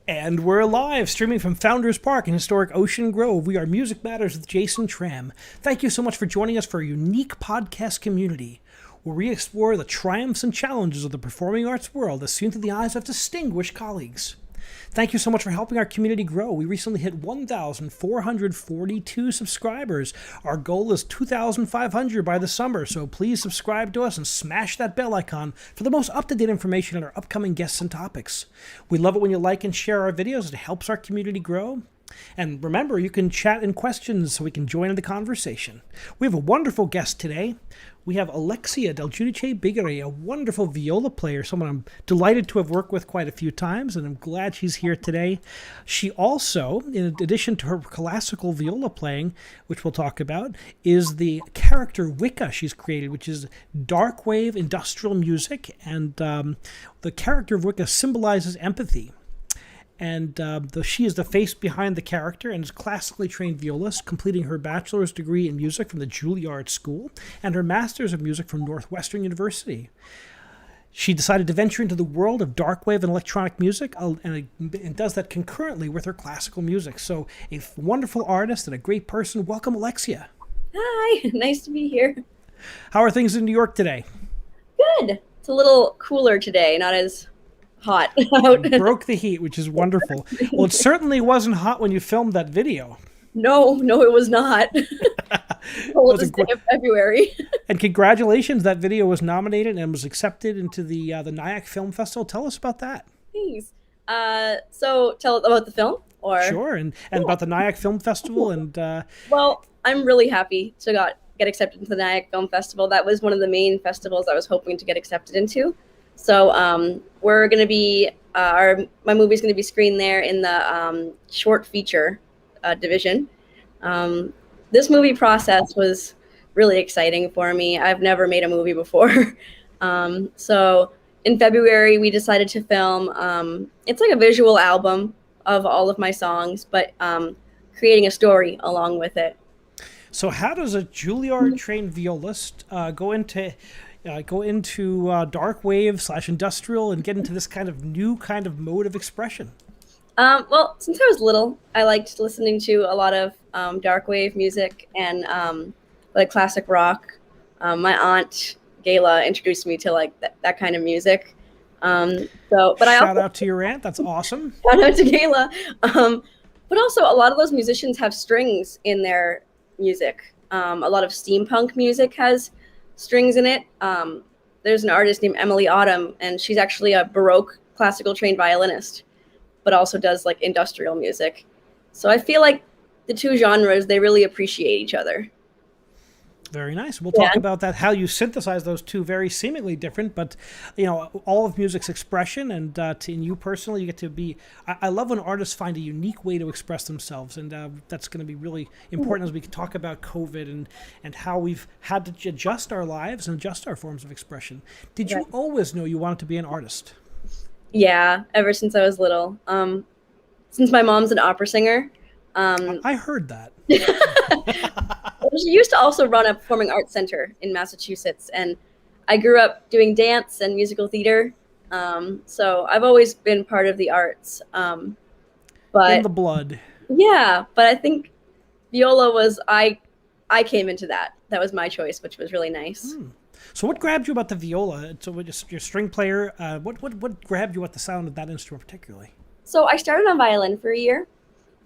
And we're live, streaming from Founders Park in historic Ocean Grove. We are Music Matters with Jason Tramm. Thank you so much for joining us for a unique podcast community where we explore the triumphs and challenges of the performing arts world as seen through the eyes of distinguished colleagues. Thank you so much for helping our community grow. We recently hit 1,442 subscribers. Our goal is 2,500 by the summer, so please subscribe to us and smash that bell icon for the most up-to-date information on our upcoming guests and topics. We love it when you like and share our videos. It helps our community grow. And remember, you can chat in questions so we can join in the conversation. We have a wonderful guest today. We have Alexia DelGiudice Bigari, a wonderful viola player, someone I'm delighted to have worked with quite a few times, and I'm glad she's here today. She also, in addition to her classical viola playing, which we'll talk about, is the character Wikka she's created, which is dark wave industrial music, and the character of Wikka symbolizes empathy. And she is the face behind the character and is a classically trained violist, completing her bachelor's degree in music from the Juilliard School and her master's of music from Northwestern University. She decided to venture into the world of dark wave and electronic music and does that concurrently with her classical music. So a wonderful artist and a great person. Welcome, Alexia. Hi, nice to be here. How are things in New York today? Good. It's a little cooler today, not as hot out. Broke the heat, which is wonderful. Well, it certainly wasn't hot when you filmed that video. No, it was not. Coldest day of February. And congratulations, that video was nominated and was accepted into the Nyack Film Festival. Tell us about that. Thanks. So tell us about the film, or sure, and about the Nyack Film Festival, and well, I'm really happy to get accepted into the Nyack Film Festival. That was one of the main festivals I was hoping to get accepted into. So we're going to be, my movie's going to be screened there in the short feature division. This movie process was really exciting for me. I've never made a movie before. So in February, we decided to film, it's like a visual album of all of my songs, but creating a story along with it. So how does a Juilliard-trained violist go into dark wave / industrial and get into this kind of new kind of mode of expression? Well, since I was little, I liked listening to a lot of dark wave music and like classic rock. My aunt Gayla introduced me to like that kind of music. Shout out to your aunt. That's awesome. Shout out to Gayla. But also a lot of those musicians have strings in their music. A lot of steampunk music has strings in it. There's an artist named Emily Autumn, and she's actually a Baroque classical trained violinist, but also does like industrial music. So I feel like the two genres, they really appreciate each other. Very nice. We'll talk about that, how you synthesize those two very seemingly different, but all of music's expression, and to you personally, you get to be. I love when artists find a unique way to express themselves, and that's going to be really important as we talk about COVID and how we've had to adjust our lives and adjust our forms of expression. Did you always know you wanted to be an artist? Yeah, ever since I was little. Since my mom's an opera singer. I heard that. She used to also run a performing arts center in Massachusetts, and I grew up doing dance and musical theater. So I've always been part of the arts. But in the blood. Yeah, but I think viola was I came into that. That was my choice, which was really nice. So what grabbed you about the viola? So your string player, what grabbed you at the sound of that instrument particularly? So I started on violin for a year.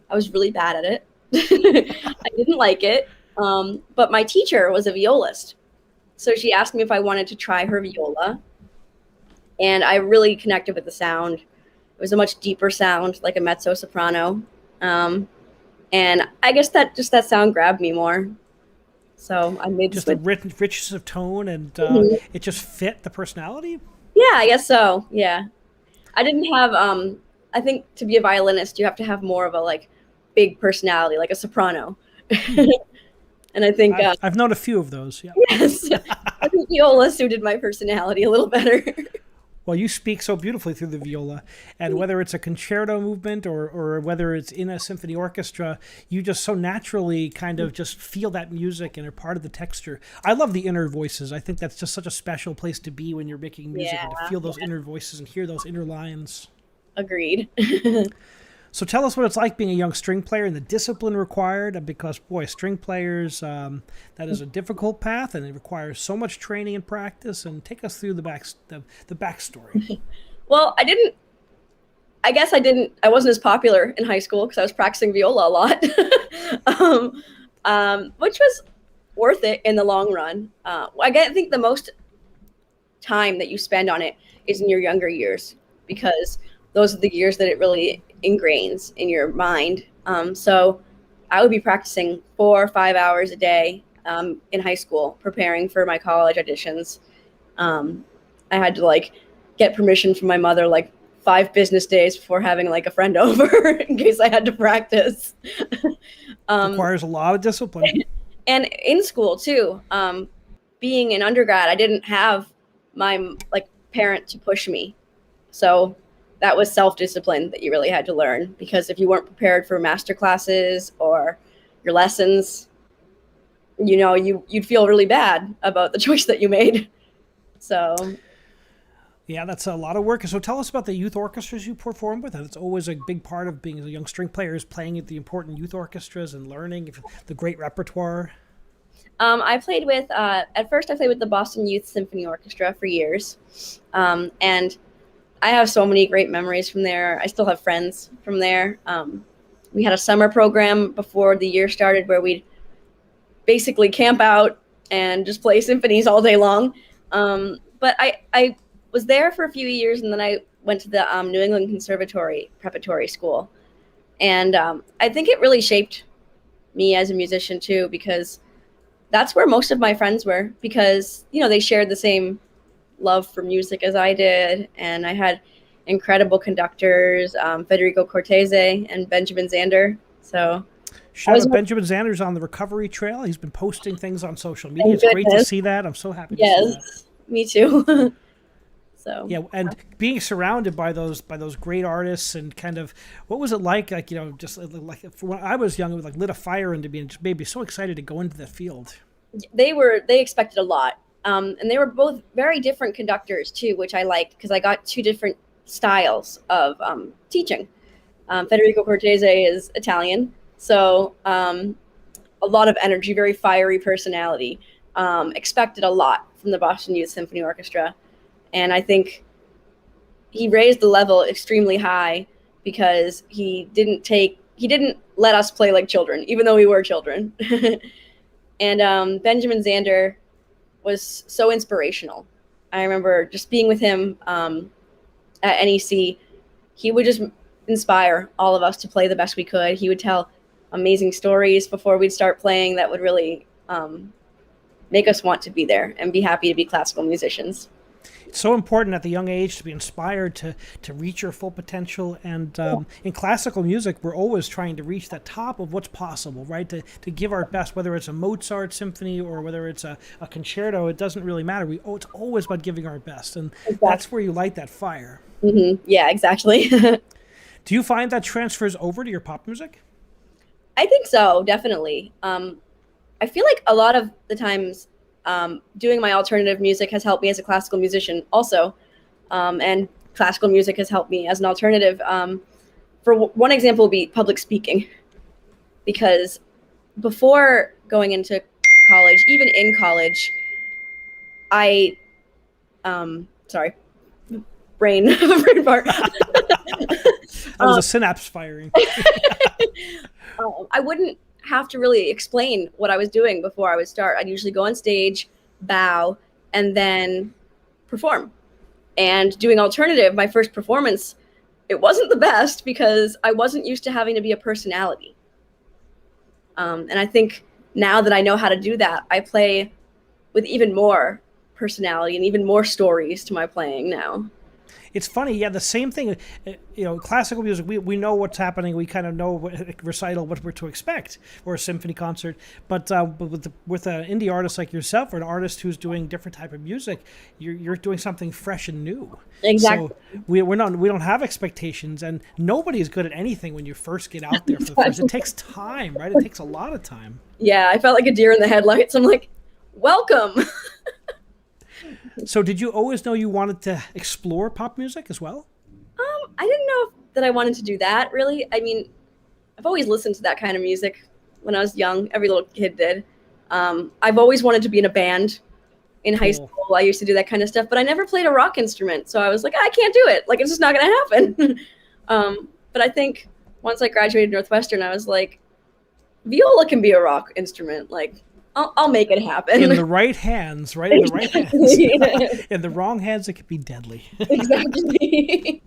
I was really bad at it. I didn't like it. But my teacher was a violist. So she asked me if I wanted to try her viola. And I really connected with the sound. It was a much deeper sound, like a mezzo soprano. And I guess that sound grabbed me more. So I made the Just the switch. richness of tone, and Mhm. it just fit the personality. Yeah, I guess so. Yeah. I didn't have I think to be a violinist you have to have more of a like big personality, like a soprano. And I think I've known a few of those. Yeah. yes, I think viola suited my personality a little better. Well, you speak so beautifully through the viola, and whether it's a concerto movement or whether it's in a symphony orchestra, you just so naturally kind of just feel that music and are part of the texture. I love the inner voices. I think that's just such a special place to be when you're making music Yeah, and to feel those inner voices and hear those inner lines. agreed. So tell us what it's like being a young string player and the discipline required, because boy, string players, that is a difficult path and it requires so much training and practice. And take us through the backstory. Well, I guess I wasn't as popular in high school because I was practicing viola a lot, which was worth it in the long run. I think the most time that you spend on it is in your younger years because those are the years that it really ingrains in your mind. So I would be practicing 4 or 5 hours a day in high school, preparing for my college auditions. I had to like get permission from my mother like 5 business days before having like a friend over in case I had to practice. Requires a lot of discipline. And in school too, being an undergrad, I didn't have my like parent to push me, so that was self-discipline that you really had to learn because if you weren't prepared for master classes or your lessons, you'd feel really bad about the choice that you made. So Yeah, that's a lot of work. So tell us about the youth orchestras you perform with. It's always a big part of being a young string player is playing at the important youth orchestras and learning the great repertoire. I played with at first I played with the Boston Youth Symphony Orchestra for years, and I have so many great memories from there. I still have friends from there. We had a summer program before the year started where we'd basically camp out and just play symphonies all day long. But I was there for a few years, and then I went to the New England Conservatory Preparatory School, and I think it really shaped me as a musician too, because that's where most of my friends were, because they shared the same love for music as I did, and I had incredible conductors, Federico Cortese and Benjamin Zander. So I Shout was out Benjamin Zanders on the recovery trail. He's been posting things on social media. thank It's great to goodness. see that. I'm so happy to see that. Yes, me too. So Yeah, and being surrounded by those great artists and kind of what was it like just like when I was young, it was like lit a fire into me and just made me so excited to go into the field. they expected a lot, and they were both very different conductors too, which I liked because I got two different styles of teaching. Federico Cortese is Italian, so a lot of energy, very fiery personality. Expected a lot from the Boston Youth Symphony Orchestra, and I think he raised the level extremely high because he didn't let us play like children, even though we were children. And Benjamin Zander was so inspirational. I remember just being with him at NEC. He would just inspire all of us to play the best we could. He would tell amazing stories before we'd start playing that would really make us want to be there and be happy to be classical musicians. It's so important at the young age to be inspired to reach your full potential. And in classical music, we're always trying to reach the top of what's possible, right? To give our best, whether it's a Mozart symphony or whether it's a concerto, it doesn't really matter. It's always about giving our best. And Exactly. that's where you light that fire. Yeah, exactly. Do you find that transfers over to your pop music? I think so, definitely. I feel like a lot of the times doing my alternative music has helped me as a classical musician also. And classical music has helped me as an alternative. One example would be public speaking. Because before going into college, even in college, I, sorry, brain fart. That was a synapse firing. I wouldn't have to really explain what I was doing before I would start. I'd usually go on stage, bow, and then perform. And doing alternative, my first performance, it wasn't the best because I wasn't used to having to be a personality. And I think now that I know how to do that, I play with even more personality and even more stories to my playing now. It's funny, yeah. The same thing, classical music. We know what's happening. We kind of know what recital, what we're to expect, or a symphony concert. But with an indie artist like yourself, or an artist who's doing different type of music, you're doing something fresh and new. Exactly. So we don't have expectations, and nobody's good at anything when you first get out there for the first. It takes time, right? It takes a lot of time. Yeah, I felt like a deer in the headlights. I'm like, welcome. So did you always know you wanted to explore pop music as well? I didn't know that I wanted to do that, really. I mean, I've always listened to that kind of music when I was young. Every little kid did. I've always wanted to be in a band in high school. I used to do that kind of stuff, but I never played a rock instrument. So I was like, I can't do it. Like, it's just not going to happen. But I think once I graduated Northwestern, I was like, viola can be a rock instrument. Like, I'll make it happen. In the right hands, right? In the right hands. Yeah. In the wrong hands, it could be deadly. Exactly.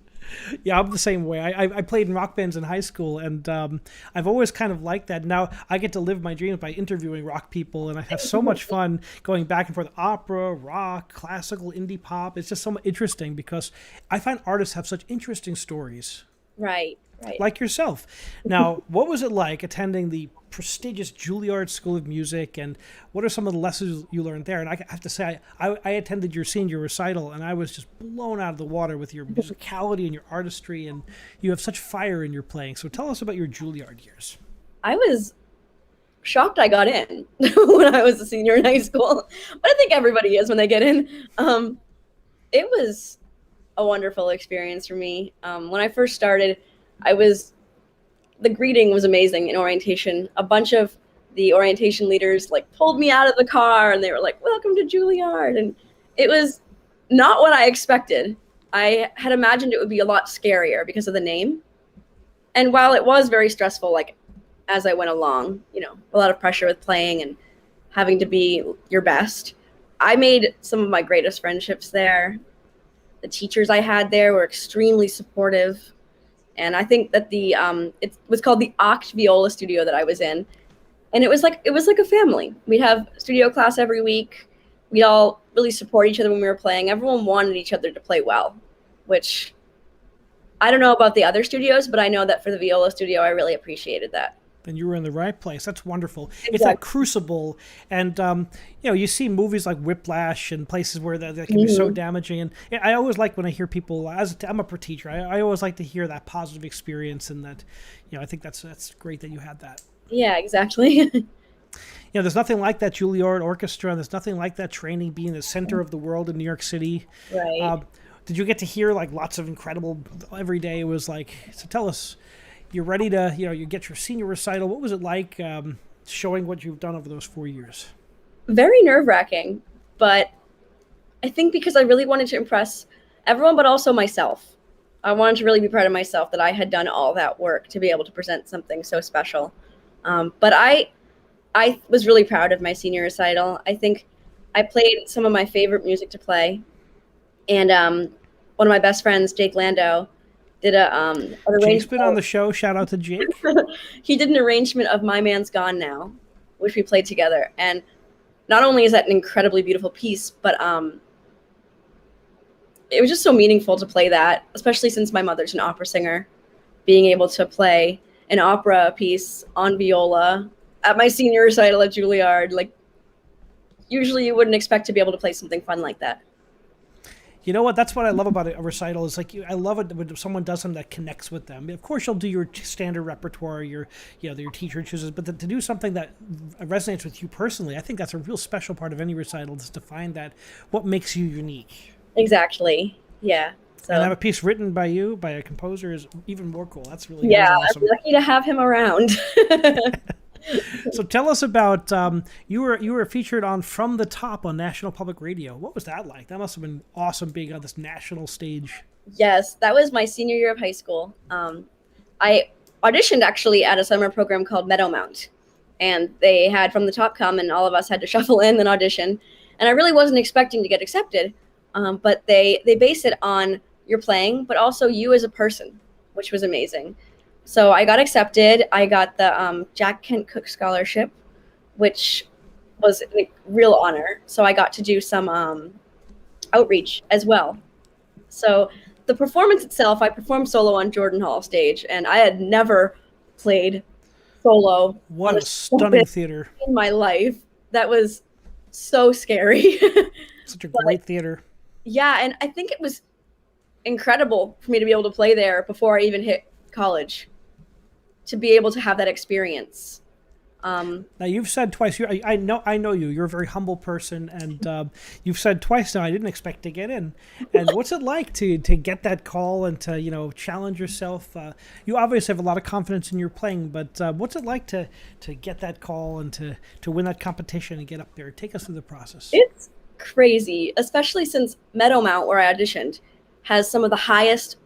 Yeah, I'm the same way. I played in rock bands in high school, and I've always kind of liked that. Now I get to live my dreams by interviewing rock people, and I have so much fun going back and forth. Opera, rock, classical, indie pop. It's just so interesting because I find artists have such interesting stories. Right. Like yourself. Now, what was it like attending the prestigious Juilliard School of Music, and what are some of the lessons you learned there? And I have to say, I attended your senior recital, and I was just blown out of the water with your musicality and your artistry, and you have such fire in your playing. So tell us about your Juilliard years. I was shocked I got in when I was a senior in high school, but I think everybody is when they get in. It was a wonderful experience for me. When I first started, the greeting was amazing in orientation. A bunch of the orientation leaders like pulled me out of the car and they were like, welcome to Juilliard. And it was not what I expected. I had imagined it would be a lot scarier because of the name. And while it was very stressful, like as I went along, a lot of pressure with playing and having to be your best, I made some of my greatest friendships there. The teachers I had there were extremely supportive. And I think that it was called the Oct Viola Studio that I was in. And it was like a family. We'd have studio class every week. We'd all really support each other when we were playing. Everyone wanted each other to play well, which I don't know about the other studios, but I know that for the viola studio, I really appreciated that. Then you were in the right place. That's wonderful. Exactly. It's that crucible, and you see movies like Whiplash and places where that can be so damaging. And I always like when I hear people. I'm a teacher. I always like to hear that positive experience, and that, I think that's great that you had that. Yeah, exactly. There's nothing like that Juilliard Orchestra, and there's nothing like that training being the center of the world in New York City. Right. Did you get to hear like lots of incredible every day? It was like, so tell us. You're ready to, you get your senior recital. What was it like showing what you've done over those 4 years? Very nerve-wracking, but I think because I really wanted to impress everyone, but also myself. I wanted to really be proud of myself that I had done all that work to be able to present something so special. But I was really proud of my senior recital. I think I played some of my favorite music to play. And one of my best friends, Jake Lando, did an arrangement. Jake's been on the show. Shout out to Jake. He did an arrangement of My Man's Gone Now, which we played together. And not only is that an incredibly beautiful piece, but it was just so meaningful to play that, especially since my mother's an opera singer. Being able to play an opera piece on viola at my senior recital at Juilliard, like usually you wouldn't expect to be able to play something fun like that. You know what? That's what I love about a recital. Is like I love it when someone does something that connects with them. Of course, you'll do your standard repertoire, your teacher chooses, but to do something that resonates with you personally, I think that's a real special part of any recital. Is to find that what makes you unique. Exactly. Yeah. So, and have a piece written by you, by a composer, is even more cool. That's really awesome. I'm lucky to have him around. So tell us about you were featured on From the Top on National Public Radio. What was that like? That must have been awesome being on this national stage. Yes, that was my senior year of high school. I auditioned actually at a summer program called Meadowmount, and they had From the Top come, and all of us had to shuffle in and audition. And I really wasn't expecting to get accepted, but they base it on your playing, but also you as a person, which was amazing. So I got accepted. I got the Jack Kent Cook Scholarship, which was a real honor. So I got to do some outreach as well. So the performance itself, I performed solo on Jordan Hall stage, and I had never played solo What on a a stunning theater. in my life. That was so scary. Such a But great theater. yeah, and I think it was incredible for me to be able to play there before I even hit college, to be able to have that experience. Now you've said twice. I know you. You're a very humble person, and you've said twice now. I didn't expect to get in. And what's it like to get that call and to challenge yourself? You obviously have a lot of confidence in your playing, but what's it like to get that call and to win that competition and get up there? Take us through the process. It's crazy, especially since Meadowmount, where I auditioned, has some of the highest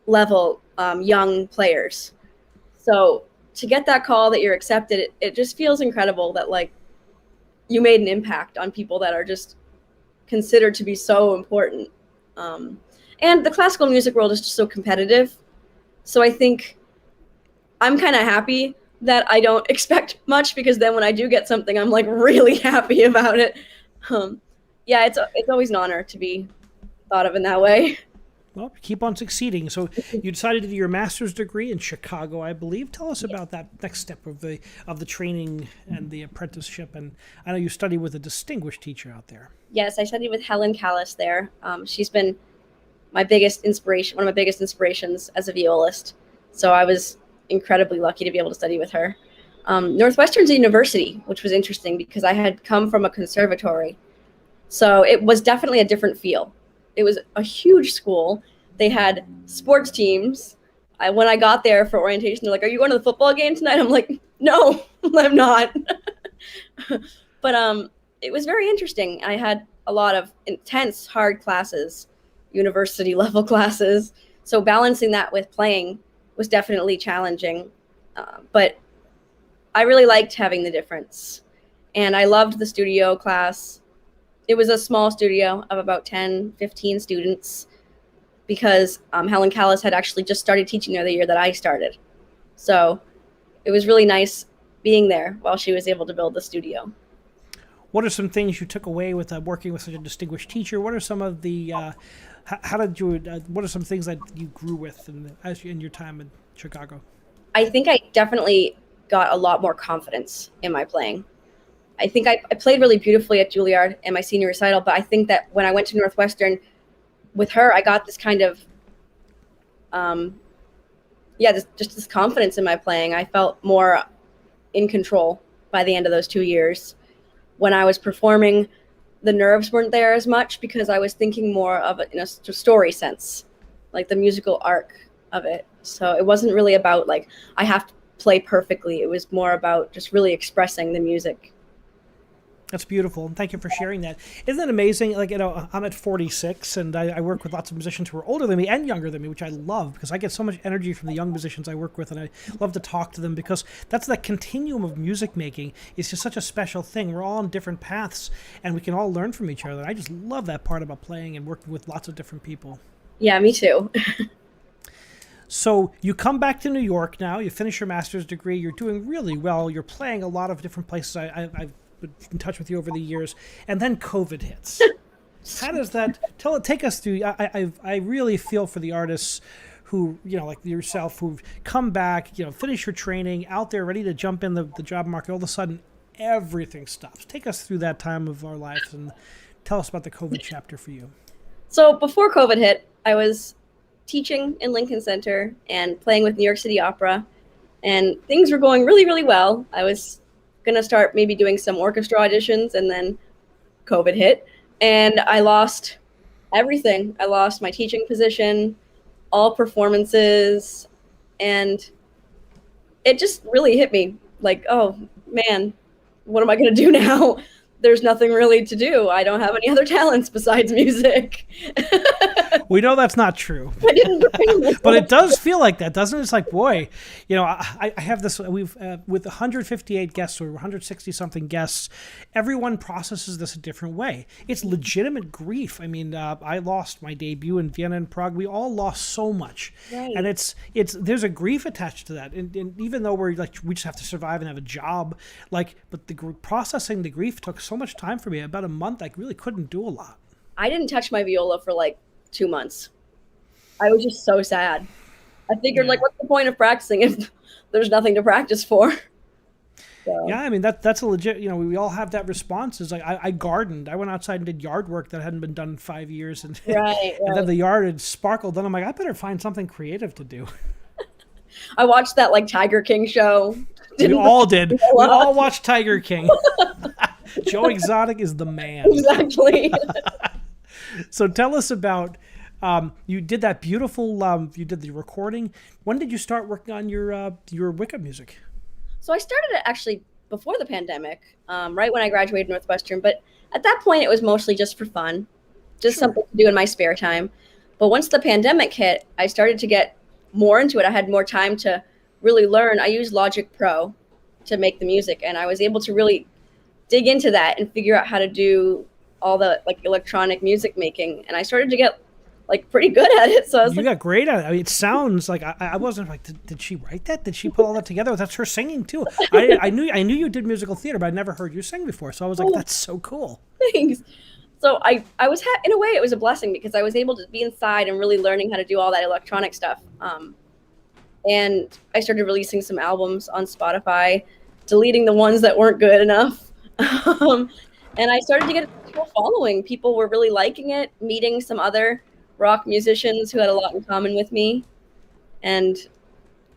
level young players. So to get that call that you're accepted, it just feels incredible that like you made an impact on people that are just considered to be so important. And the classical music world is just so competitive. So I think I'm kind of happy that I don't expect much, because then when I do get something, I'm like really happy about it. Yeah, it's always an honor to be thought of in that way. Well, keep on succeeding. So you decided to do your master's degree in Chicago, I believe. Tell us about that next step of the training and the apprenticeship. And I know you study with a distinguished teacher out there. Yes, I studied with Helen Callis there. She's been my biggest inspiration, one of my biggest inspirations as a violist. So I was incredibly lucky to be able to study with her. Northwestern's a university, which was interesting because I had come from a conservatory. So it was definitely a different feel. It was a huge school. They had sports teams. When I got there for orientation, they're like, "Are you going to the football game tonight?" I'm like, "No, I'm not." But it was very interesting. I had a lot of intense, hard classes, university level classes. So balancing that with playing was definitely challenging. But I really liked having the difference. And I loved the studio class. It was a small studio of about 10, 15 students, because Helen Callis had actually just started teaching there the year that I started. So it was really nice being there while she was able to build the studio. What are some things you took away with working with such a distinguished teacher? What are some of the what are some things that you grew with in your time in Chicago? I think I definitely got a lot more confidence in my playing. I think I played really beautifully at Juilliard in my senior recital, but I think that when I went to Northwestern with her, I got this kind of, this confidence in my playing. I felt more in control by the end of those 2 years. When I was performing, the nerves weren't there as much because I was thinking more of it in a story sense, like the musical arc of it. So it wasn't really about like, I have to play perfectly. It was more about just really expressing the music. That's beautiful, and thank you for sharing that. Isn't that amazing? Like, I'm at 46, and I work with lots of musicians who are older than me and younger than me, which I love because I get so much energy from the young musicians I work with, and I love to talk to them because that's that continuum of music making. It's just such a special thing. We're all on different paths, and we can all learn from each other. I just love that part about playing and working with lots of different people. Yeah, me too. So you come back to New York now. You finish your master's degree. You're doing really well. You're playing a lot of different places. I've been in touch with you over the years, and then COVID hits. How does that take us through? I really feel for the artists who, like yourself, who've come back, finish your training, out there ready to jump in the job market. All of a sudden, everything stops. Take us through that time of our lives and tell us about the COVID chapter for you. So before COVID hit, I was teaching in Lincoln Center and playing with New York City Opera, and things were going really, really well. I was going to start maybe doing some orchestra auditions, and then COVID hit, and I lost everything. I lost my teaching position, all performances, and it just really hit me like, oh man, what am I going to do now? there's nothing really to do. I don't have any other talents besides music. We know that's not true. I didn't bring this But it does feel like that, doesn't it? It's like, boy, I have this, with 158 guests or 160 something guests, everyone processes this a different way. It's legitimate grief. I mean, I lost my debut in Vienna and Prague. We all lost so much. Right. And there's a grief attached to that. And even though we just have to survive and have a job, but processing the grief took so much time for me. About a month, I really couldn't do a lot. I didn't touch my viola for 2 months. I was just so sad. I figured, what's the point of practicing if there's nothing to practice for? So. Yeah, I mean, that's a legit, we all have that response. It's like, I gardened. I went outside and did yard work that hadn't been done in 5 years. And, right. And then the yard had sparkled. Then I'm like, I better find something creative to do. I watched that Tiger King show. We all did. We all watched Tiger King. Joe Exotic is the man. Exactly. So tell us about, you did that beautiful, you did the recording. When did you start working on your Wicca music? So I started it actually before the pandemic, right when I graduated Northwestern. But at that point, it was mostly just for fun, just something to do in my spare time. But once the pandemic hit, I started to get more into it. I had more time to really learn. I used Logic Pro to make the music, and I was able to really dig into that and figure out how to do all the electronic music making. And I started to get pretty good at it. So I was got great at it. I mean, it sounds like I wasn't like, did she write that? Did she put all that together? That's her singing too. I knew you did musical theater, but I'd never heard you sing before. So I was like, that's so cool. Thanks. So I was in a way it was a blessing because I was able to be inside and really learning how to do all that electronic stuff. And I started releasing some albums on Spotify, deleting the ones that weren't good enough. And I started to get a following. People were really liking it, meeting some other rock musicians who had a lot in common with me. And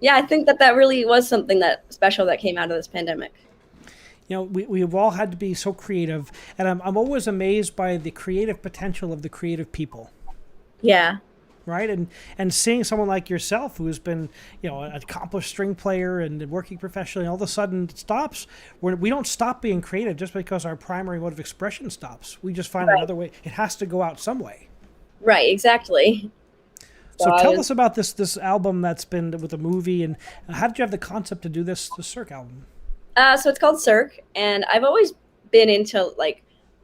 yeah, I think that really was something that special that came out of this pandemic. We've all had to be so creative, and I'm always amazed by the creative potential of the creative people. Yeah. Right, and seeing someone like yourself who's been, an accomplished string player and working professionally, all of a sudden it stops. We don't stop being creative just because our primary mode of expression stops. We just find another way. It has to go out some way. Right, exactly. So tell us about this album that's been with the movie, and how did you have the concept to do the Cirque album? So it's called Cirque, and I've always been into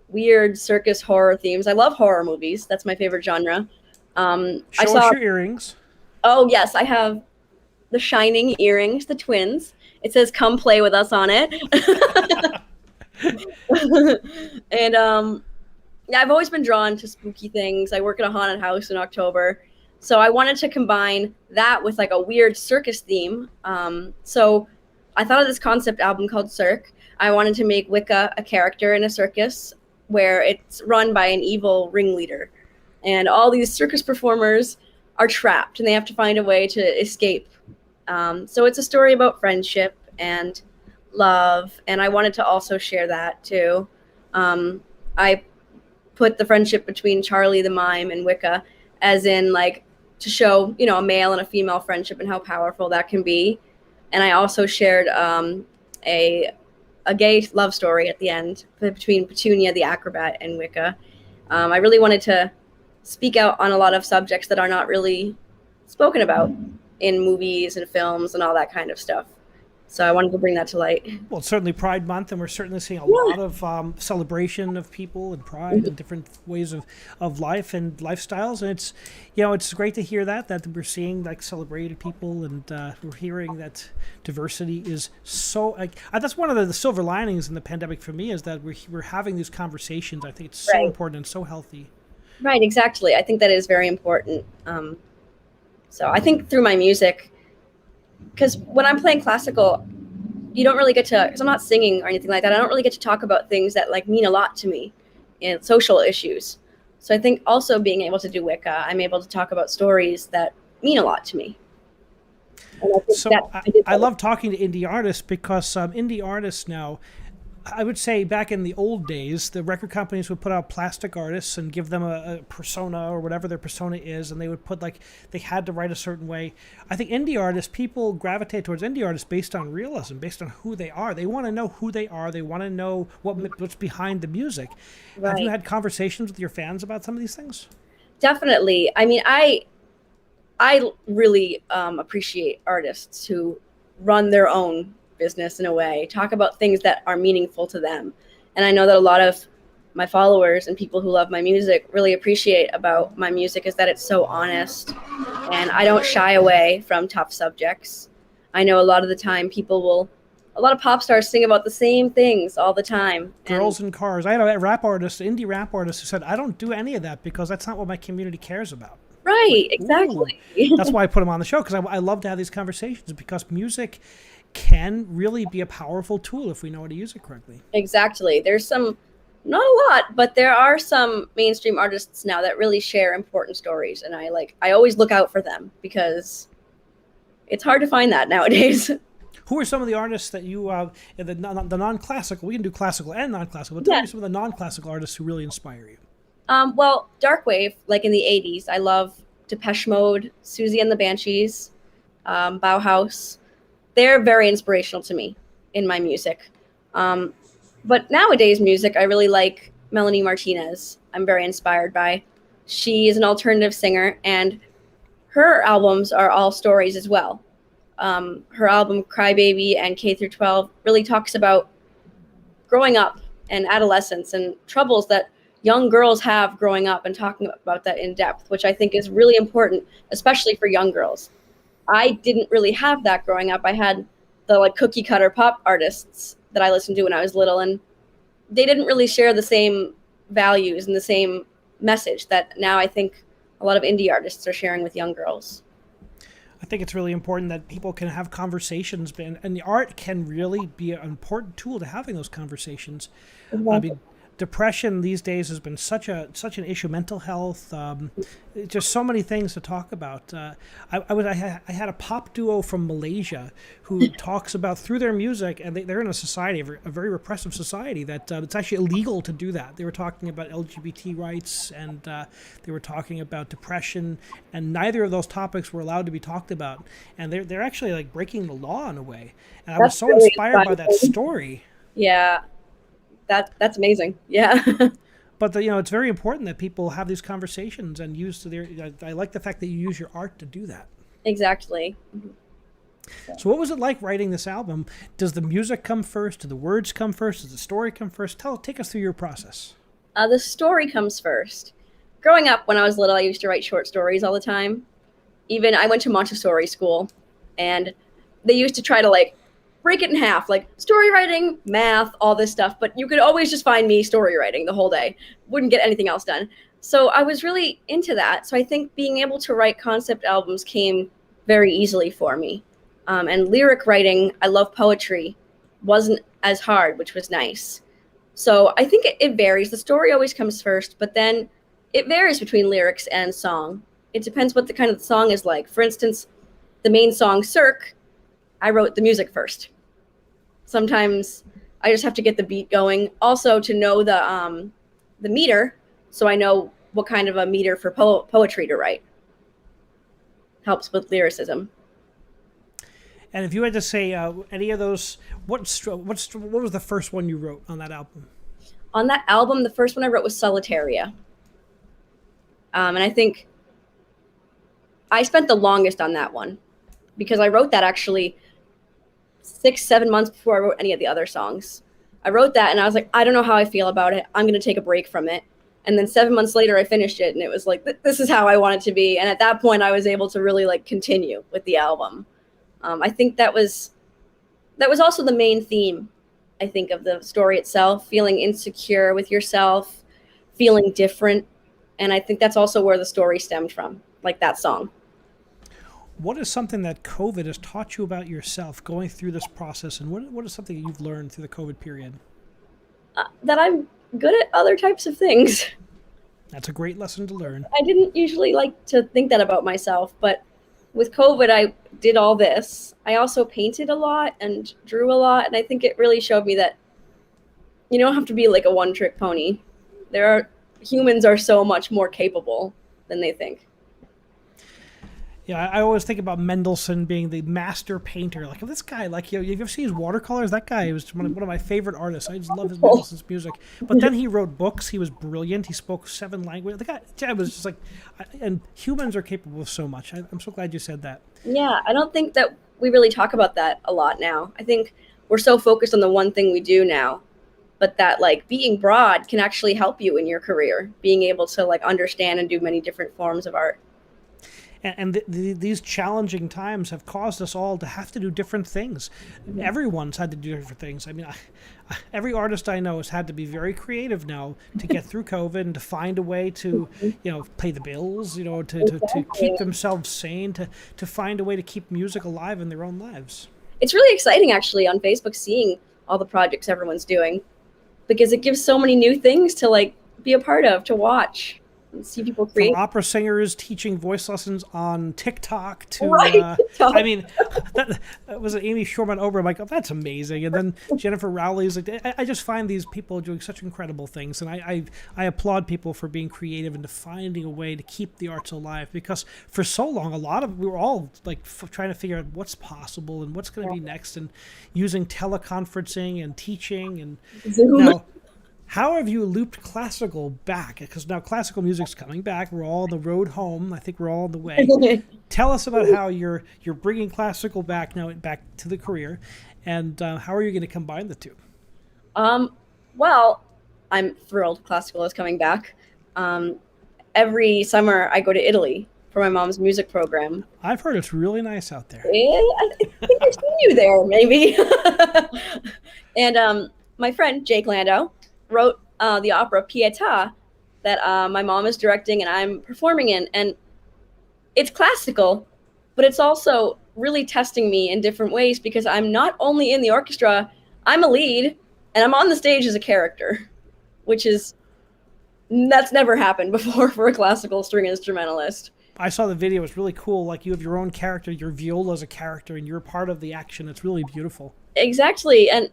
weird circus horror themes. I love horror movies. That's my favorite genre. Show us your earrings. Oh, yes. I have the Shining earrings, the twins. It says, "Come play with us" on it. And yeah, I've always been drawn to spooky things. I work at a haunted house in October. So I wanted to combine that with a weird circus theme. So I thought of this concept album called Cirque. I wanted to make Wicca a character in a circus where it's run by an evil ringleader. And all these circus performers are trapped and they have to find a way to escape. So it's a story about friendship and love. And I wanted to also share that too. I put the friendship between Charlie the Mime and Wicca as in to show, a male and a female friendship and how powerful that can be. And I also shared a gay love story at the end between Petunia the acrobat and Wicca. I really wanted to speak out on a lot of subjects that are not really spoken about in movies and films and all that kind of stuff. So I wanted to bring that to light. Well, it's certainly Pride Month, and we're certainly seeing a lot of celebration of people and pride and different ways of life and lifestyles. And it's, it's great to hear that we're seeing celebrated people, and we're hearing that diversity is so, that's one of the silver linings in the pandemic for me, is that we're having these conversations. I think it's so important and so healthy. Right, exactly. I think that is very important. So I think through my music, because when I'm playing classical, you don't really get to, because I'm not singing or anything like that, I don't really get to talk about things that mean a lot to me and social issues. So I think also being able to do Wicca, I'm able to talk about stories that mean a lot to me. And I love talking to indie artists, because indie artists now, I would say back in the old days, the record companies would put out plastic artists and give them a persona or whatever their persona is, and they would put like they had to write a certain way. I think indie artists, people gravitate towards indie artists based on realism, based on who they are. They want to know who they are. They want to know what's behind the music. Have you Right. had conversations with your fans about some of these things? Definitely. I mean, I really appreciate artists who run their own business in a way, talk about things that are meaningful to them. And I know that a lot of my followers and people who love my music really appreciate about my music is that it's so honest and I don't shy away from tough subjects. I know a lot of the time a lot of pop stars sing about the same things all the time. Girls in cars. I had a rap artist, indie rap artist, who said, "I don't do any of that because that's not what my community cares about." Right, Ooh. exactly. That's why I put him on the show, because I love to have these conversations, because music can really be a powerful tool if we know how to use it correctly. Exactly. There's some, not a lot, but there are some mainstream artists now that really share important stories, and I always look out for them because it's hard to find that nowadays. Who are some of the artists that you, the non-classical, we can do classical and non-classical, but tell Yeah. me some of the non-classical artists who really inspire you. Well, dark wave, like in the '80s, I love Depeche Mode, Susie and the Banshees, Bauhaus. They're very inspirational to me in my music. But nowadays music, I really like Melanie Martinez. I'm very inspired by. She is an alternative singer, and her albums are all stories as well. Her album Crybaby and K through 12 really talks about growing up and adolescence and troubles that young girls have growing up, and talking about that in depth, which I think is really important, especially for young girls. I didn't really have that growing up. I had the like cookie cutter pop artists that I listened to when I was little, and they didn't really share the same values and the same message that now I think a lot of indie artists are sharing with young girls. I think it's really important that people can have conversations, and the art can really be an important tool to having those conversations. I mean, depression these days has been such an issue. Mental health, just so many things to talk about. I had a pop duo from Malaysia who talks about through their music, and they're in a society, a very repressive society, that it's actually illegal to do that. They were talking about LGBT rights, and they were talking about depression, and neither of those topics were allowed to be talked about. And they're actually like breaking the law in a way. And I was That's so really inspired by that inspiring. story. Yeah, that's amazing. Yeah. But it's very important that people have these conversations and use their. I like the fact that you use your art to do that. Exactly. So, what was it like writing this album? Does the music come first? Do the words come first? Does the story come first? Take us through your process. The story comes first. Growing up, when I was little, I used to write short stories all the time. Even I went to Montessori school, and they used to try to like break it in half, like story writing, math, all this stuff. But you could always just find me story writing the whole day. Wouldn't get anything else done. So I was really into that. So I think being able to write concept albums came very easily for me. And lyric writing, I love poetry, wasn't as hard, which was nice. So I think it varies. The story always comes first, but then it varies between lyrics and song. It depends what the kind of song is like. For instance, the main song Cirque, I wrote the music first. Sometimes I just have to get the beat going. Also to know the meter, so I know what kind of a meter for poetry to write. Helps with lyricism. And if you had to say any of those, what was the first one you wrote on that album? On that album, the first one I wrote was Solitaria. And I think I spent the longest on that one because I wrote that actually 6-7 months before I wrote any of the other songs. I wrote that and I was like, I don't know how I feel about it. I'm going to take a break from it. And then 7 months later, I finished it and it was like, this is how I want it to be. And at that point, I was able to really like continue with the album. I think that was also the main theme, I think, of the story itself, feeling insecure with yourself, feeling different. And I think that's also where the story stemmed from, like that song. What is something that COVID has taught you about yourself going through this process, and what is something that you've learned through the COVID period? That I'm good at other types of things. That's a great lesson to learn. I didn't usually like to think that about myself, but with COVID, I did all this. I also painted a lot and drew a lot, and I think it really showed me that You don't have to be like a one-trick pony. Humans are so much more capable than they think. Yeah, I always think about Mendelssohn being the master painter. Like this guy, like you ever see his watercolors? That guy was one of my favorite artists. I just love his Mendelssohn's music. But then he wrote books. He was brilliant. He spoke 7 languages. The guy was just like, and humans are capable of so much. I'm so glad you said that. Yeah, I don't think that we really talk about that a lot now. I think we're so focused on the one thing we do now, but that like being broad can actually help you in your career, being able to like understand and do many different forms of art. And these challenging times have caused us all to have to do different things. Mm-hmm. Everyone's had to do different things. I mean, every artist I know has had to be very creative now to get through COVID and to find a way to, pay the bills, to keep themselves sane, to find a way to keep music alive in their own lives. It's really exciting, actually, on Facebook, seeing all the projects everyone's doing, because it gives so many new things to like be a part of, to watch. And see people create. From opera singers teaching voice lessons on TikTok to, I mean, that was Amy Shorman-Ober. I'm like, oh, that's amazing. And then Jennifer Rowley's like, I just find these people doing such incredible things. And I applaud people for being creative and to finding a way to keep the arts alive, because for so long, we were all like trying to figure out what's possible and what's going to be next, and using teleconferencing and teaching and Zoom. Now, how have you looped classical back? Because now classical music's coming back. We're all on the road home. I think we're all on the way. Tell us about how you're bringing classical back to the career, and how are you going to combine the two? Well, I'm thrilled classical is coming back. Every summer I go to Italy for my mom's music program. I've heard it's really nice out there. I think I've seen you there, maybe. And my friend Jake Landau wrote the opera Pietà that my mom is directing and I'm performing in. And it's classical, but it's also really testing me in different ways, because I'm not only in the orchestra, I'm a lead, and I'm on the stage as a character, that's never happened before for a classical string instrumentalist. I saw the video. It's really cool. Like, you have your own character, your viola's a character, and you're part of the action. It's really beautiful. Exactly. And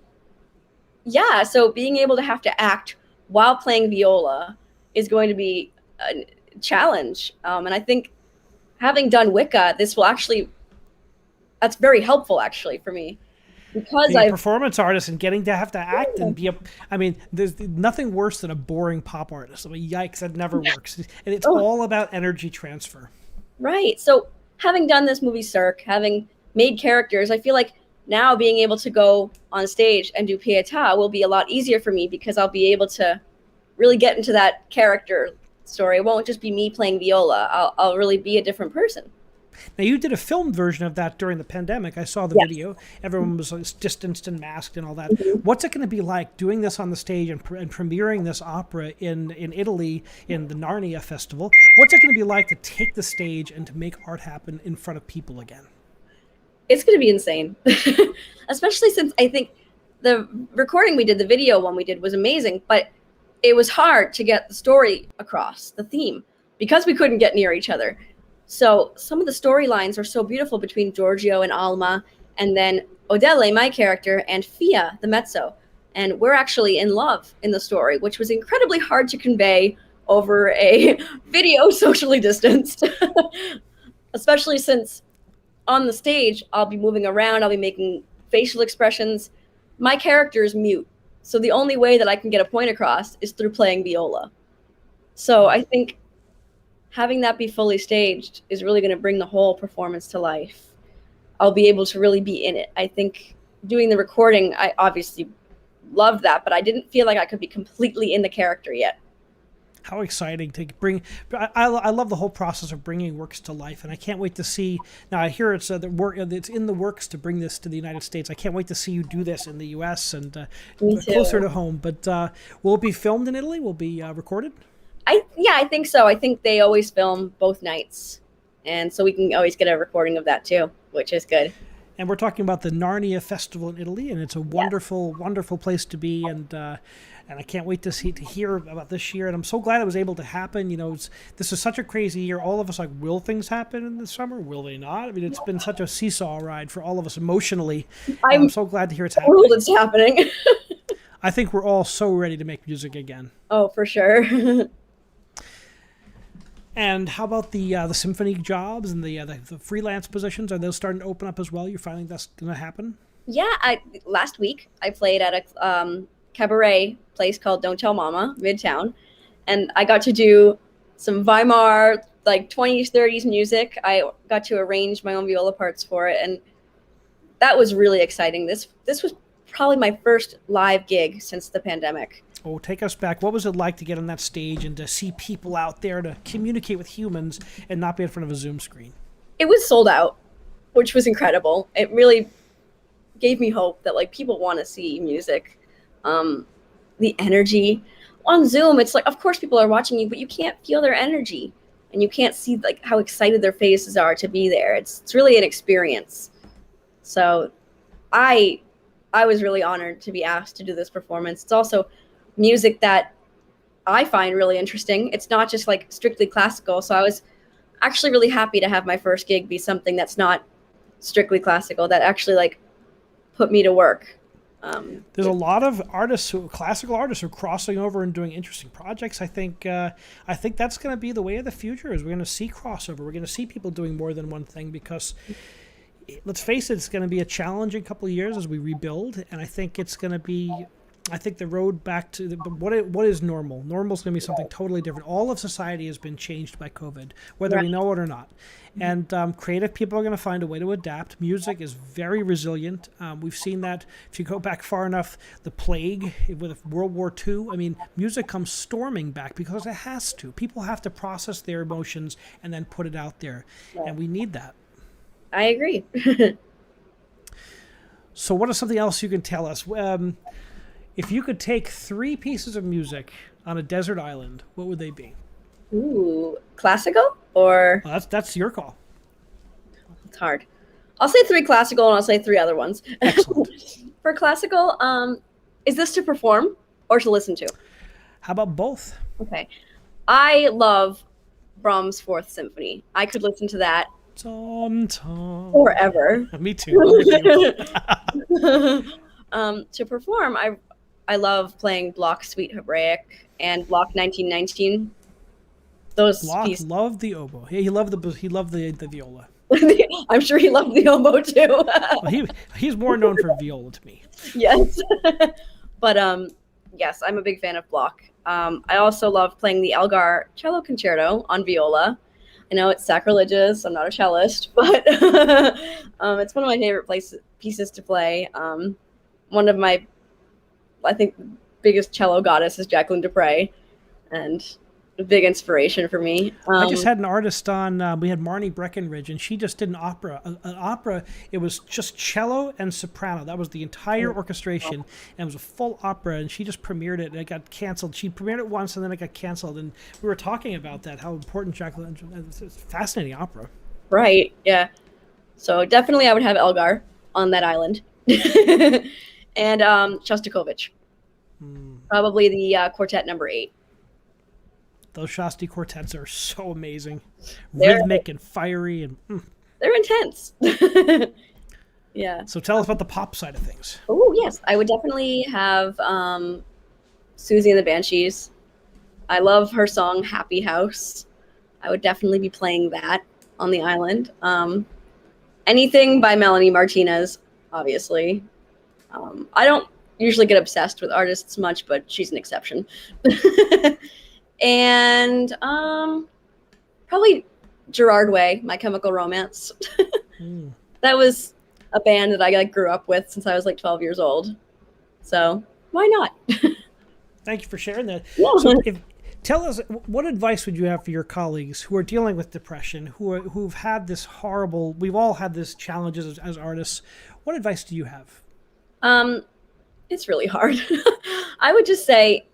yeah, so being able to have to act while playing viola is going to be a challenge. And I think having done Wikka, that's very helpful actually for me. Because being a performance artist and getting to have to act and there's nothing worse than a boring pop artist. I mean, yikes, that never works. And it's all about energy transfer. Right. So having done this movie Cirque, having made characters, I feel like now being able to go on stage and do Pietà will be a lot easier for me, because I'll be able to really get into that character story. It won't just be me playing viola. I'll really be a different person. Now, you did a filmed version of that during the pandemic. I saw the video. Everyone was distanced and masked and all that. Mm-hmm. What's it going to be like doing this on the stage and premiering this opera in Italy in the Narnia Festival? What's it going to be like to take the stage and to make art happen in front of people again? It's going to be insane, especially since I think the recording we did, the video one we did, was amazing, but it was hard to get the story across, the theme, because we couldn't get near each other. So some of the storylines are so beautiful between Giorgio and Alma, and then Odele, my character, and Fia, the mezzo. And we're actually in love in the story, which was incredibly hard to convey over a video socially distanced, especially since on the stage, I'll be moving around, I'll be making facial expressions. My character is mute, so the only way that I can get a point across is through playing viola. So I think having that be fully staged is really going to bring the whole performance to life. I'll be able to really be in it. I think doing the recording, I obviously loved that, but I didn't feel like I could be completely in the character yet. How exciting to bring! I love the whole process of bringing works to life, and I can't wait to see. Now I hear it's it's in the works to bring this to the United States. I can't wait to see you do this in the U.S. and closer to home. But will it be filmed in Italy? Will it be recorded? I think so. I think they always film both nights, and so we can always get a recording of that too, which is good. And we're talking about the Narnia Festival in Italy, and it's a wonderful, wonderful place to be. And I can't wait to hear about this year. And I'm so glad it was able to happen. This is such a crazy year. All of us will things happen in the summer? Will they not? I mean, it's been such a seesaw ride for all of us emotionally. I'm so glad to hear it's happening. It's happening. I think we're all so ready to make music again. Oh, for sure. And how about the symphony jobs and the freelance positions? Are those starting to open up as well? You're finding that's going to happen? Yeah, last week I played at a cabaret place called Don't Tell Mama, Midtown, and I got to do some Weimar, like 20s, 30s music. I got to arrange my own viola parts for it, and that was really exciting. This was probably my first live gig since the pandemic. Oh, take us back. What was it like to get on that stage and to see people out there to communicate with humans and not be in front of a Zoom screen? It was sold out, which was incredible. It really gave me hope that like people want to see music. The energy on Zoom, it's like, of course people are watching you, but you can't feel their energy and you can't see like how excited their faces are to be there. It's really an experience. So I was really honored to be asked to do this performance. It's also music that I find really interesting. It's not just like strictly classical. So I was actually really happy to have my first gig be something that's not strictly classical, that actually like put me to work. There's a lot of artists, classical artists, who are crossing over and doing interesting projects. I think that's going to be the way of the future. Is we're going to see crossover. We're going to see people doing more than one thing because, let's face it, it's going to be a challenging couple of years as we rebuild. And I think it's going to be, I think the road back to what is normal. Normal is going to be something totally different. All of society has been changed by COVID, whether we know it or not. And creative people are going to find a way to adapt. Music is very resilient. We've seen that if you go back far enough, the plague with World War II. I mean, music comes storming back because it has to. People have to process their emotions and then put it out there, and we need that. I agree. So, what is something else you can tell us? If you could take 3 pieces of music on a desert island, what would they be? Ooh, classical or? Well, that's your call. It's hard. I'll say 3 classical and I'll say 3 other ones. Excellent. For classical, is this to perform or to listen to? How about both? Okay. I love Brahms' Fourth Symphony. I could listen to that forever. Me too. To perform, I love playing Bloch Suite Hebraic and Bloch 1919. Those Bloch loved the oboe. He loved the viola. I'm sure he loved the oboe too. Well, he's more known for viola to me. Yes. But yes, I'm a big fan of Bloch. I also love playing the Elgar Cello Concerto on viola. I know it's sacrilegious. I'm not a cellist, but it's one of my favorite pieces to play. One of my, I think, biggest cello goddess is Jacqueline Dupre, and a big inspiration for me. I just had an artist on. We had Marnie Breckenridge, and she just did an opera. An opera. It was just cello and soprano. That was the entire orchestration, and it was a full opera. And she just premiered it, and it got canceled. She premiered it once, and then it got canceled. And we were talking about that, how important Jacqueline. It's a fascinating opera. Right. Yeah. So definitely, I would have Elgar on that island, and Shostakovich. Probably the quartet number 8. Those Shosti quartets are so amazing, rhythmic and fiery, and they're intense. Yeah. So tell us about the pop side of things. Oh yes, I would definitely have Susie and the Banshees. I love her song "Happy House." I would definitely be playing that on the island. Anything by Melanie Martinez, obviously. I don't usually get obsessed with artists much, but she's an exception. And probably Gerard Way, My Chemical Romance. That was a band that I grew up with since I was like 12 years old. So why not? Thank you for sharing that. Yeah. So tell us, what advice would you have for your colleagues who are dealing with depression, who've had this horrible, we've all had this challenges as artists. What advice do you have? It's really hard. I would just say,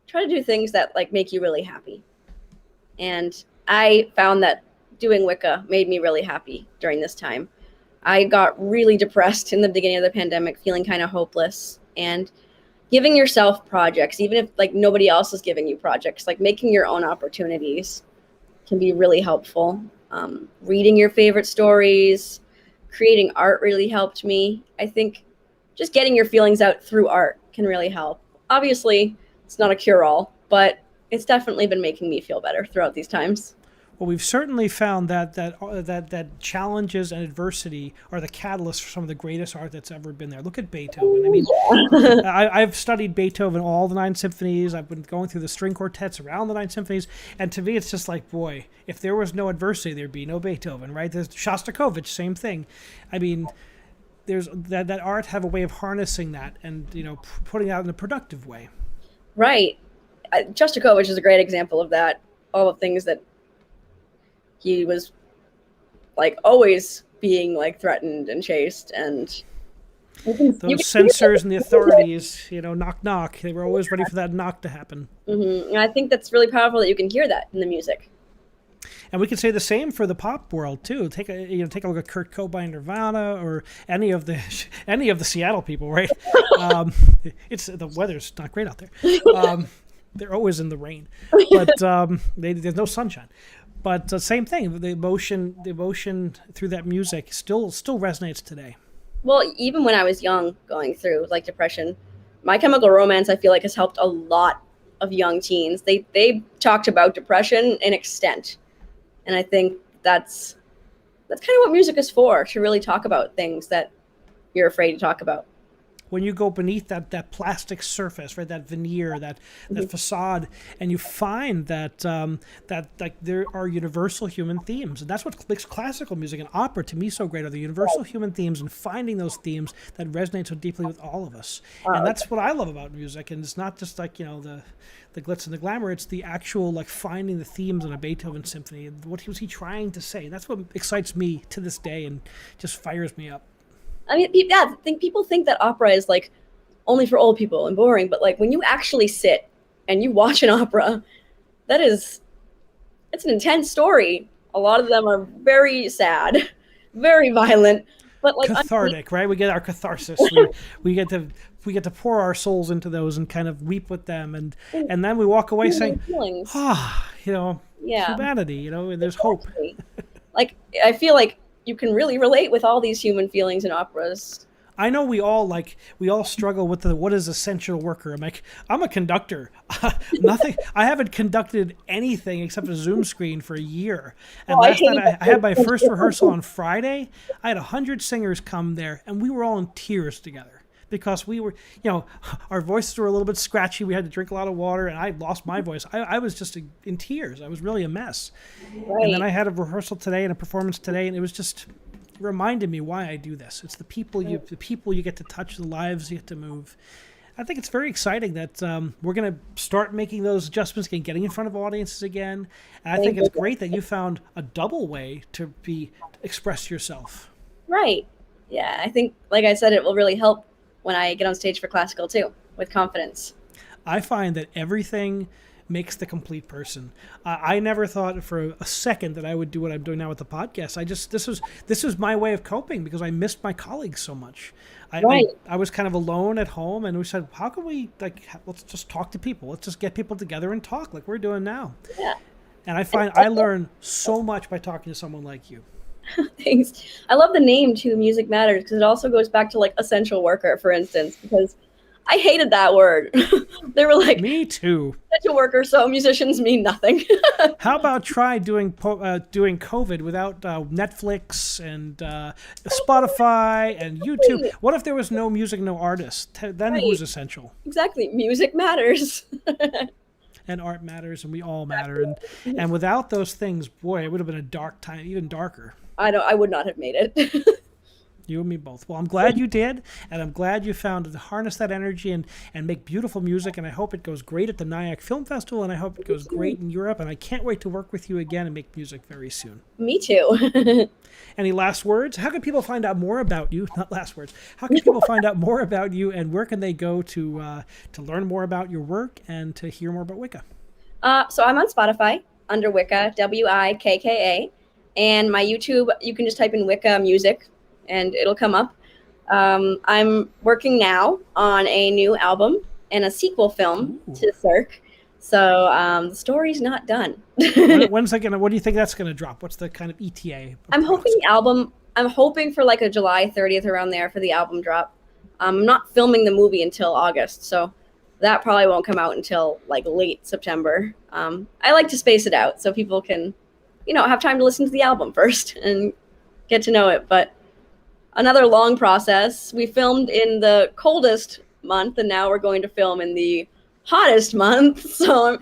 try to do things that like make you really happy. And I found that doing Wicca made me really happy during this time. I got really depressed in the beginning of the pandemic, feeling kind of hopeless, and giving yourself projects, even if like nobody else is giving you projects, like making your own opportunities can be really helpful. Reading your favorite stories, creating art really helped me. I think just getting your feelings out through art can really help. Obviously, it's not a cure-all, but it's definitely been making me feel better throughout these times. Well, we've certainly found that challenges and adversity are the catalyst for some of the greatest art that's ever been there. Look at Beethoven. I mean, I've studied Beethoven, all the 9 symphonies. I've been going through the string quartets around the 9 symphonies, and to me, it's just like, boy, if there was no adversity, there'd be no Beethoven, right? There's Shostakovich, same thing. I mean, there's that art have a way of harnessing that and putting it out in a productive way. Right. Shostakovich is a great example of that. All the things that he was like always being like threatened and chased, and those censors and the authorities, knock knock. They were always ready for that knock to happen. Mm-hmm. And I think that's really powerful that you can hear that in the music. And we can say the same for the pop world too. Take a look at Kurt Cobain, Nirvana, or any of the Seattle people, right? It's the weather's not great out there. They're always in the rain, but there's no sunshine. But same thing, the emotion through that music still resonates today. Well, even when I was young, going through like depression, My Chemical Romance, I feel like, has helped a lot of young teens. They talked about depression in extent, and I think that's kind of what music is for, to really talk about things that you're afraid to talk about. When you go beneath that plastic surface, right, that veneer, that facade, and you find that like there are universal human themes, and that's what makes classical music and opera to me so great, are the universal human themes, and finding those themes that resonate so deeply with all of us. And that's what I love about music. And it's not just like the glitz and the glamour; it's the actual like finding the themes in a Beethoven symphony. And what was he trying to say? That's what excites me to this day and just fires me up. I mean, yeah, people think that opera is like only for old people and boring, but like when you actually sit and you watch an opera, it's an intense story. A lot of them are very sad, very violent, but like cathartic, right? We get our catharsis. we get to pour our souls into those and kind of weep with them, and then we walk away saying, yeah, humanity, there's hope. Like I feel like you can really relate with all these human feelings in operas. I know we all struggle with what is essential worker. I'm a conductor. Nothing. I haven't conducted anything except a Zoom screen for a year. And last night I had my first rehearsal on Friday. I had 100 singers come there, and we were all in tears together because we were, our voices were a little bit scratchy. We had to drink a lot of water, and I lost my voice. I was just in tears. I was really a mess. Right. And then I had a rehearsal today and a performance today, and it was just reminded me why I do this. It's the people you get to touch, the lives you get to move. I think it's very exciting that we're going to start making those adjustments and getting in front of audiences again. And I think it's great that you found a double way to express yourself. Right. Yeah, I think, like I said, it will really help when I get on stage for classical too, with confidence. I find that everything makes the complete person. I never thought for a second that I would do what I'm doing now with the podcast. This was my way of coping because I missed my colleagues so much. I was kind of alone at home, and we said, how can we let's just talk to people. Let's just get people together and talk like we're doing now. Yeah. And I find I learn so much by talking to someone like you. Thanks. I love the name too, Music Matters, because it also goes back to like essential worker, for instance, because I hated that word. They were like, me too. Essential worker, so musicians mean nothing. How about try doing COVID without Netflix and Spotify and YouTube? Right. What if there was no music, no artist? Then who's essential? Exactly. Music matters. And art matters, and we all matter. And without those things, boy, it would have been a dark time, even darker. I would not have made it. You and me both. Well, I'm glad you did, and I'm glad you found to harness that energy and make beautiful music, and I hope it goes great at the Nyack Film Festival, and I hope it goes great in Europe, and I can't wait to work with you again and make music very soon. Me too. Any last words? How can people find out more about you? Not last words. How can people find out more about you, and where can they go to learn more about your work and to hear more about Wikka? So I'm on Spotify under Wikka, Wikka, and my YouTube, you can just type in Wikka Music, and it'll come up. I'm working now on a new album and a sequel film to Cirque. So the story's not done. When's that gonna? What do you think that's gonna drop? What's the kind of ETA? I'm hoping for like a July 30th around there for the album drop. I'm not filming the movie until August, so that probably won't come out until like late September. I like to space it out so people can, have time to listen to the album first and get to know it. But another long process. We filmed in the coldest month, and now we're going to film in the hottest month. So I'm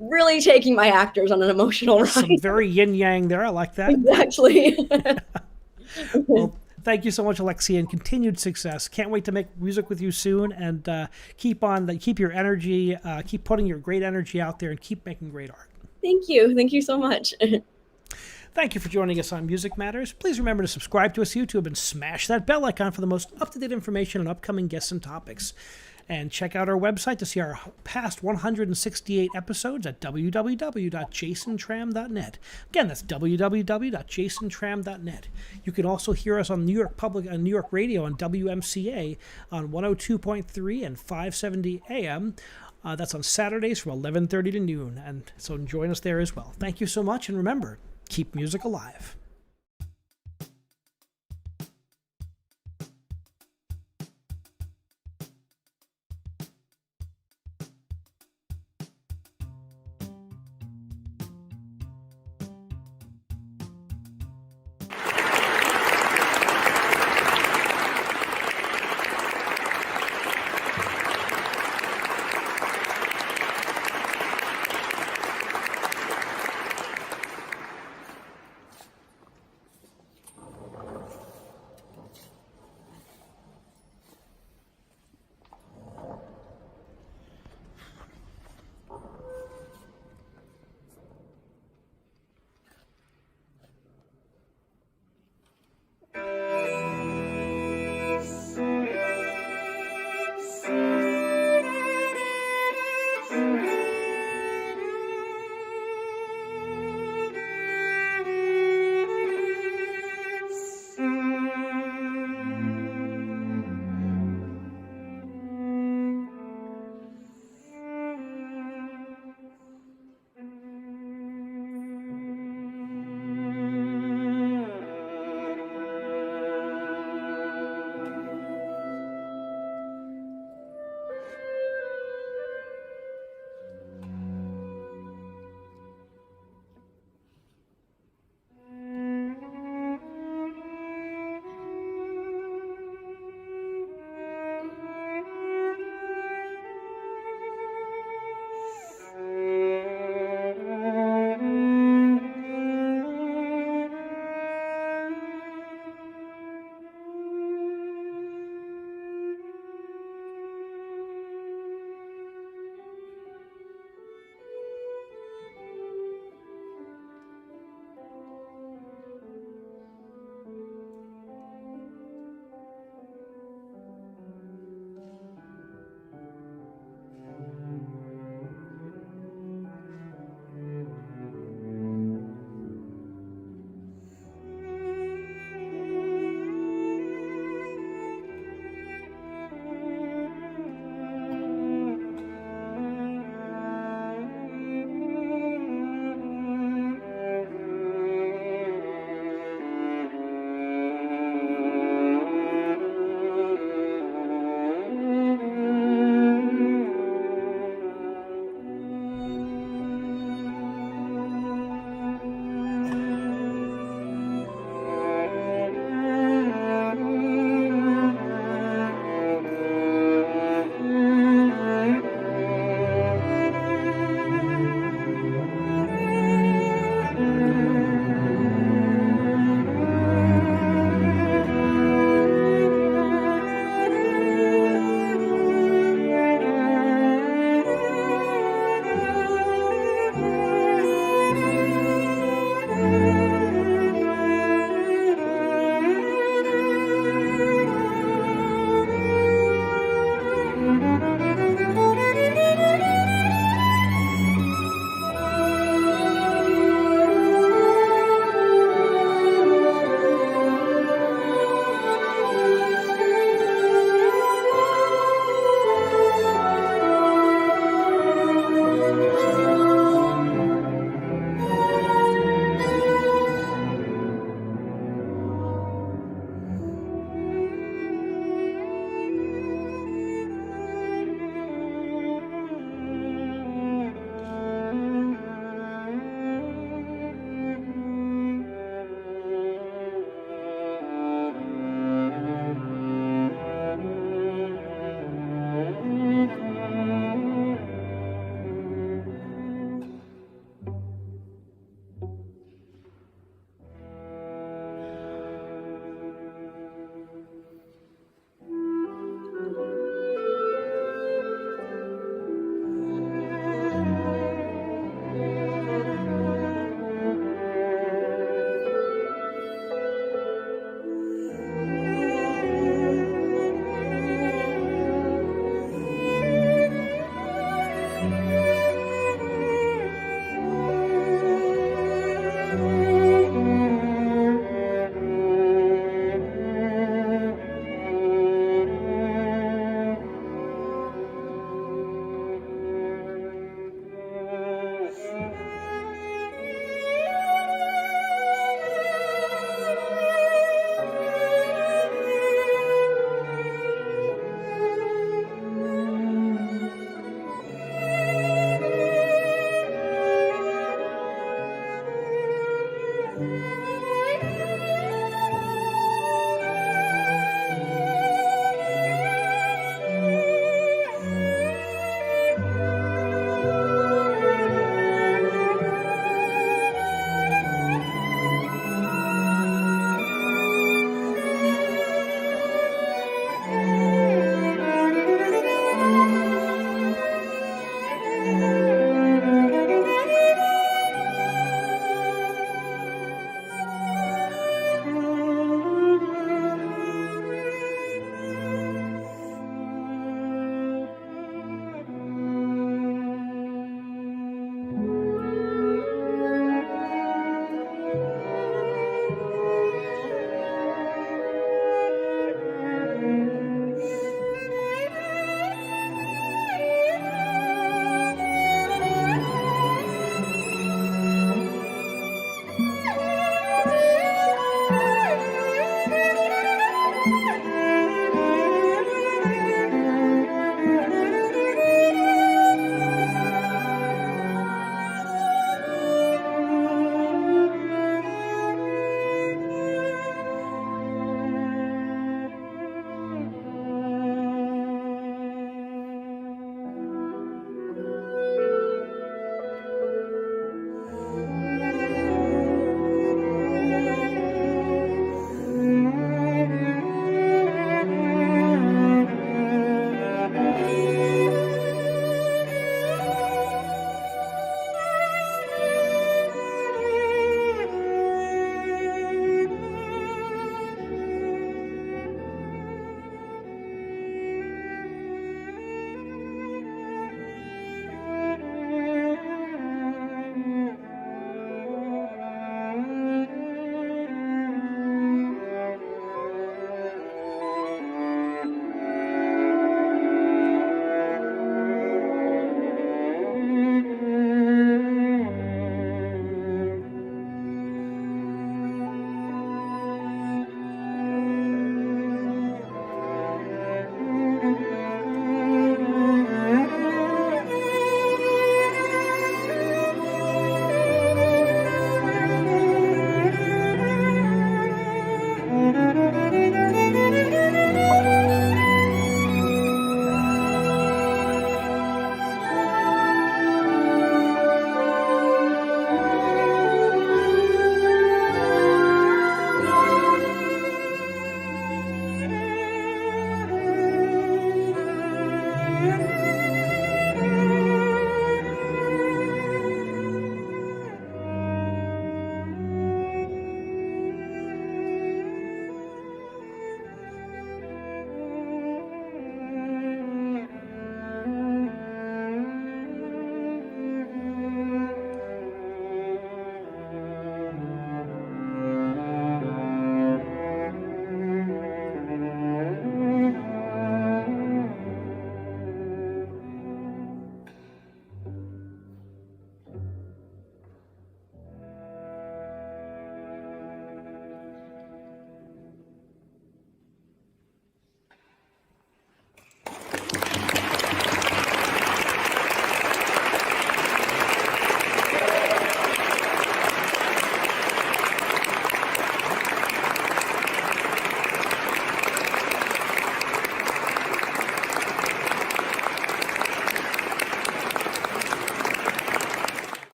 really taking my actors on an emotional ride. Some very yin-yang there. I like that. Exactly. Well, thank you so much, Alexia, and continued success. Can't wait to make music with you soon, and keep your energy, keep putting your great energy out there, and keep making great art. Thank you. Thank you so much. Thank you for joining us on Music Matters. Please remember to subscribe to us on YouTube and smash that bell icon for the most up-to-date information on upcoming guests and topics. And check out our website to see our past 168 episodes at www.jasontram.net. Again, that's www.jasontram.net. You can also hear us on New York Radio on WMCA on 102.3 and 570 AM. That's on Saturdays from 11:30 to noon. And so join us there as well. Thank you so much, and remember, keep music alive.